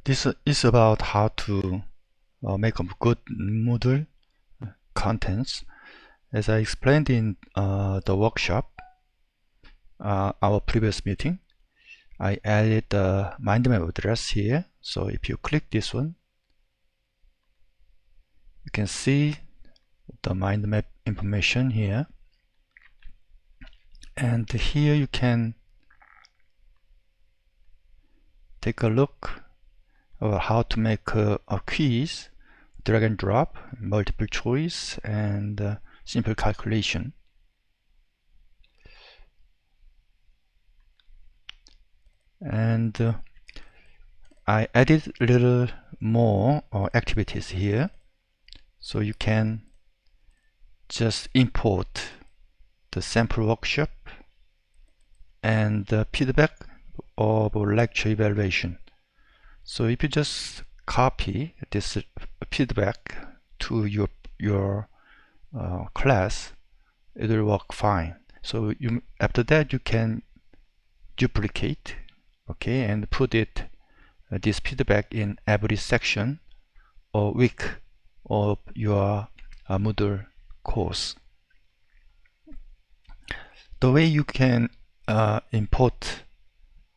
This is about how to make a good Moodle contents. As I explained in the workshop, our previous meeting, I added the mind map address here. So if you click this one, you can see the mind map information here. And here you can take a look at how to make a quiz, drag and drop, multiple choice, and simple calculation. And I added a little more activities here, so you can just import the sample workshop and the feedback of lecture evaluation. So if you just copy this feedback to your class, it will work fine. So after that you can duplicate, okay, and put it this feedback in every section or week of your Moodle course. The way you can import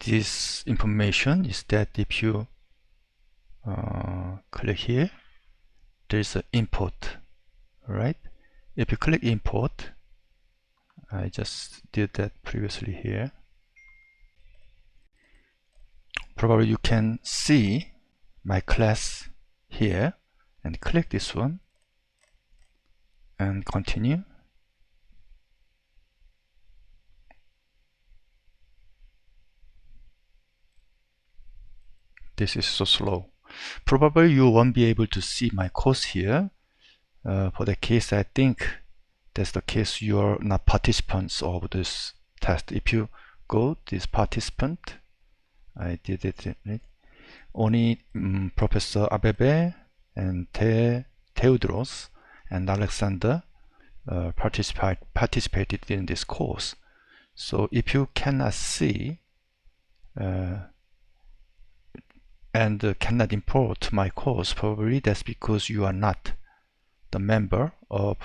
this information is that if you click here, there is an import, right? If you click import, I just did that previously here. Probably you can see my class here, and click this one and continue. This is so slow. Probably you won't be able to see my course here. For the case, I think that's the case you're not participants of this test. If you go this participant, I did it right? Only Professor Abebe and Theodoros and Alexander participated in this course. So if you cannot see and cannot import my course, probably that's because you are not the member of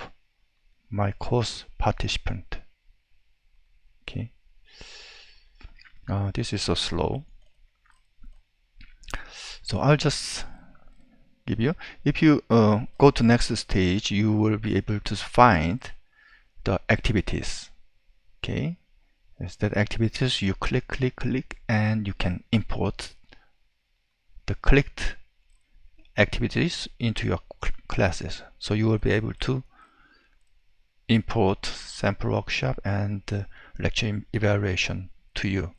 my course participant. Okay, this is so slow. So I'll just give you, if you go to next stage, you will be able to find the activities. Okay, as that activities, you click, and you can import the clicked activities into your classes. So you will be able to import sample workshop and lecture evaluation to you.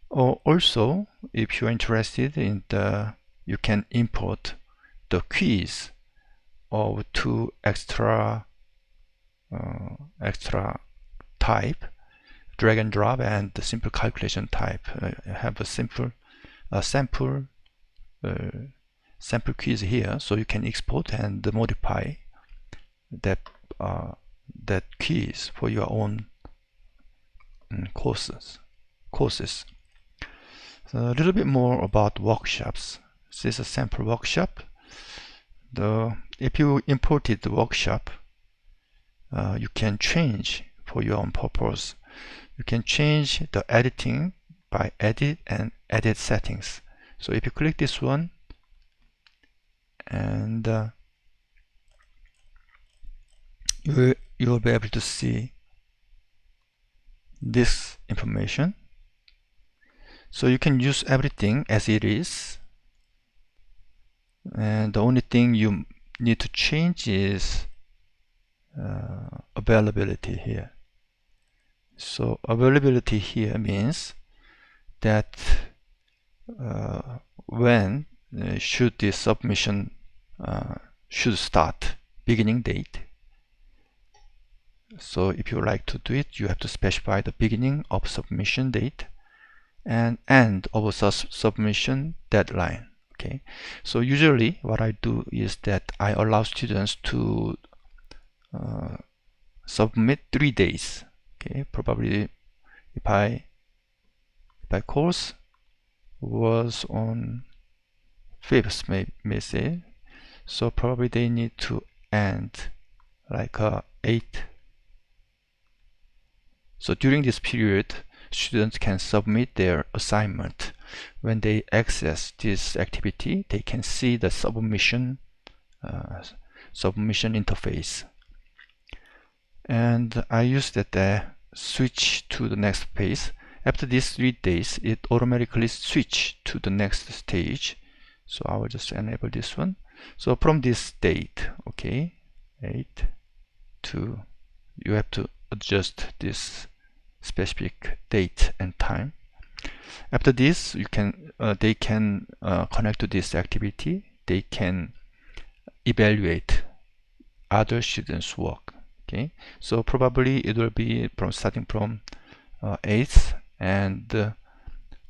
Or also, if you're interested in you can import the quiz of two extra type, drag and drop, and the simple calculation type. I have a sample quiz here, so you can export and modify that quiz for your own courses. So a little bit more about workshops. This is a sample workshop. If you imported the workshop, you can change for your own purpose. You can change the editing by edit and edit settings. So if you click this one, and you will be able to see this information. So you can use everything as it is, and the only thing you need to change is availability here. So availability here means that when should the submission should start, beginning date. So if you like to do it, you have to specify the beginning of submission date and end of submission deadline. Okay, so usually what I do is that I allow students to submit 3 days. Okay, probably if my course was on 5th may say. So probably they need to end like 8. So during this period, students can submit their assignment. When they access this activity, they can see the submission interface. And I use that switch to the next page. After these 3 days, it automatically switch to the next stage. So I will just enable this one. So from this date, okay, 8 to, you have to adjust this specific date and time. After this, you can they can connect to this activity. They can evaluate other students' work. Okay, so probably it will be from starting from 8th and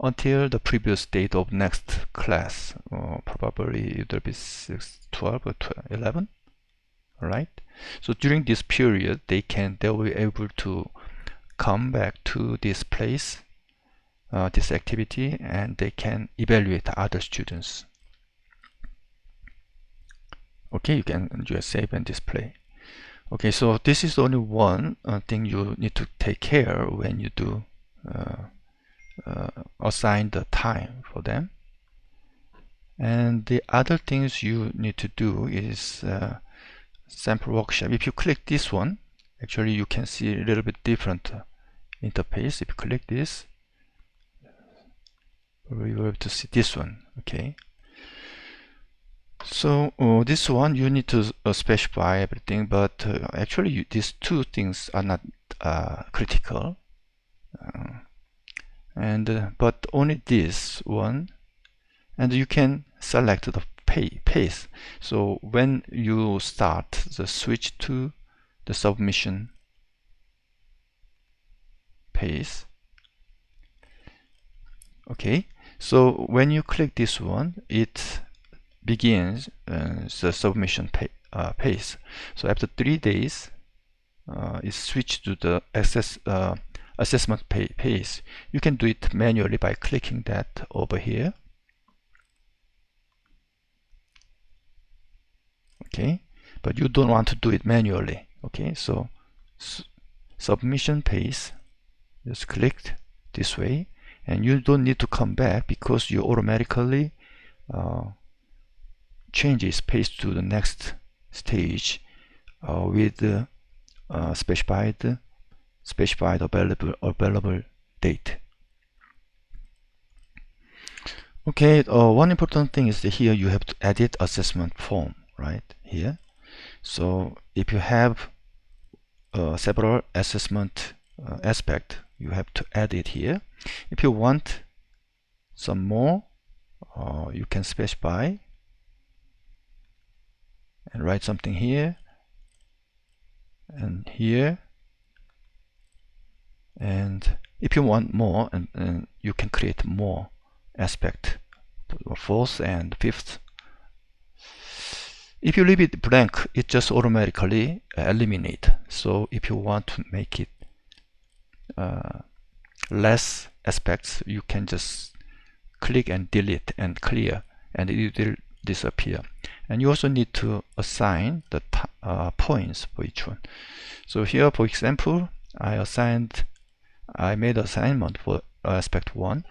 until the previous date of next class. Probably it will be 6, 12 or 11. All right. So during this period, they will be able to come back to this place, this activity, and they can evaluate other students. Okay, you can just save and display. Okay, so this is only one thing you need to take care when you do assign the time for them. And the other things you need to do is sample workshop. If you click this one, actually you can see a little bit different interface. If you click this, we will have to see this one. Okay, so this one you need to specify everything, but actually these two things are not critical, but only this one, and you can select the pace. So when you start the switch to the submission pace, okay, so when you click this one, it begins the submission pace. So after 3 days, it switched to the assessment pace. You can do it manually by clicking that over here. Okay, but you don't want to do it manually. Okay, so submission pace, just click this way, and you don't need to come back because you automatically changes pace to the next stage with specified available date. Okay, one important thing is that here you have to edit assessment form right here. So if you have several assessment aspect, you have to add it here. If you want some more, you can specify and write something here and here, and if you want more, and you can create more aspect, 4th and 5th. If you leave it blank, it just automatically eliminate. So if you want to make it less aspects, you can just click and delete and clear, and it will disappear. And you also need to assign the points for each one. So here, for example, I made assignment for aspect 1.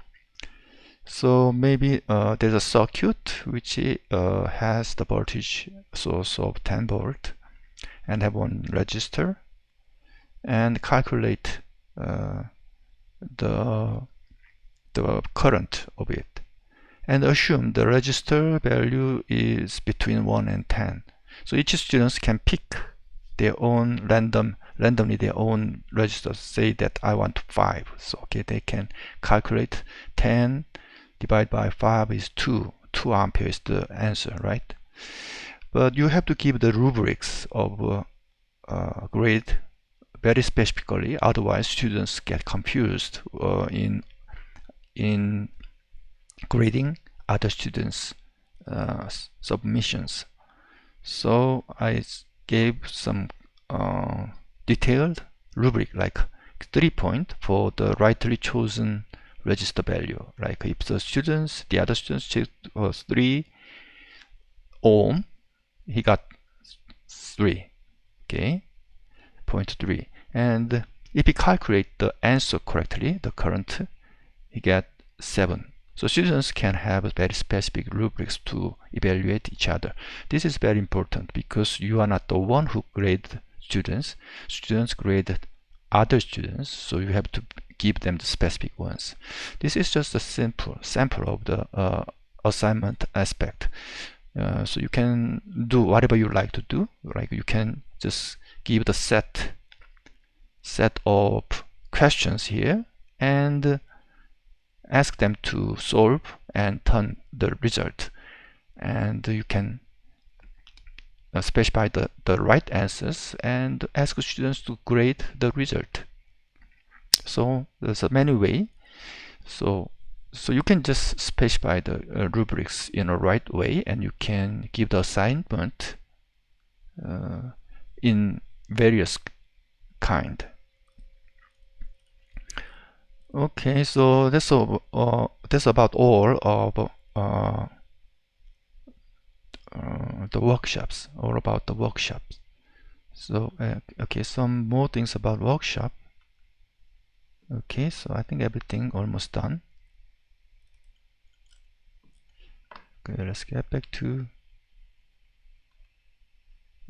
So maybe there's a circuit which has the voltage source of 10 volt and have one resistor, and calculate the current of it, and assume the resistor value is between 1 and 10. So each student can pick their own randomly their own resistor. Say that I want 5. So okay, they can calculate 10 divided by 5 is 2 ampere is the answer, right? But you have to give the rubrics of grade very specifically, otherwise students get confused in grading other students' submissions. So I gave some detailed rubric, like 3 points for the rightly chosen register value. Like if the other students choose 3, ohm, he got 3. Okay, 0.3. And if he calculate the answer correctly, the current, he get 7. So students can have very specific rubrics to evaluate each other. This is very important because you are not the one who grade students. Students grade other students, so you have to give them the specific ones. This is just a simple sample of the assignment aspect. So you can do whatever you like to do. Like you can just give the set of questions here and ask them to solve and turn the result. And you can specify the right answers and ask students to grade the result. So there's a many way. So you can just specify the rubrics in a right way, and you can give the assignment in various kind. Okay, so that's about all of the workshops. All about the workshops. So okay, some more things about workshop. Okay, so I think everything almost done. Okay, let's get back to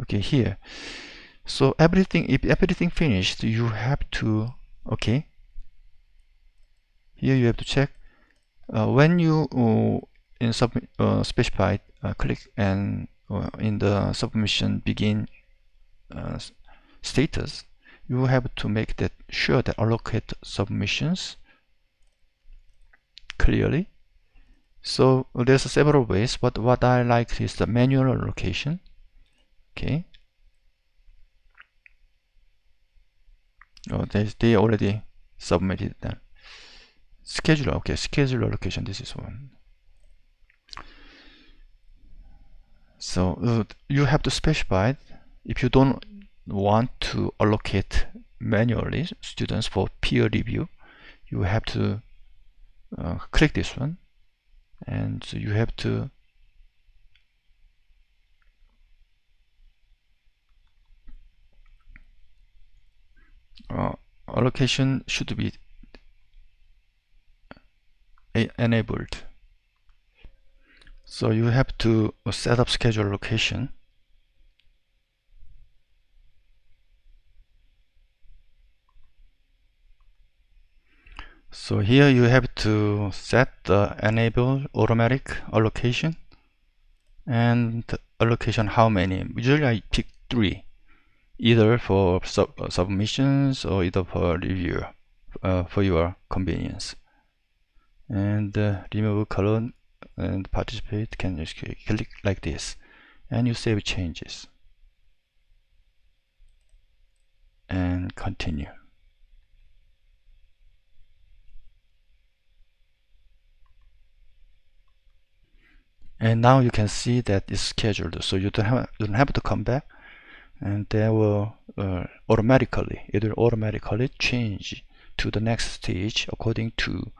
here. So if everything finished, you have to here you have to check when you specify click and in the submission begin status, you have to make that sure that allocate submissions clearly. So there's several ways, but what I like is the manual allocation. Okay. Oh, they already submitted them. Schedule, okay, schedule allocation, this is one. So you have to specify if you don't want to allocate manually students for peer review, you have to click this one, and so you have to allocation should be enabled. So you have to set up schedule allocation. So here you have to set the enable automatic allocation, and allocation how many. Usually I pick 3, either for submissions or either for review, for your convenience. And remove column and participate, can just click like this, and you save changes and continue. And now you can see that it's scheduled, so you don't have to come back, and they will automatically change to the next stage according to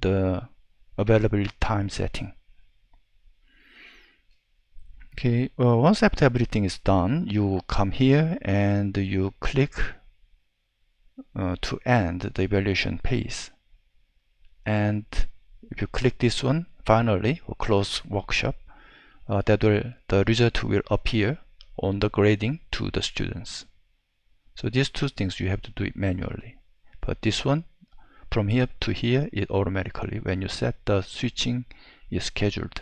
the available time setting. Okay, once after everything is done, you come here and you click to end the evaluation phase. And if you click this one, finally, or close workshop, the result will appear on the grading to the students. So these two things you have to do it manually, but this one from here to here it automatically, when you set the switching, is scheduled.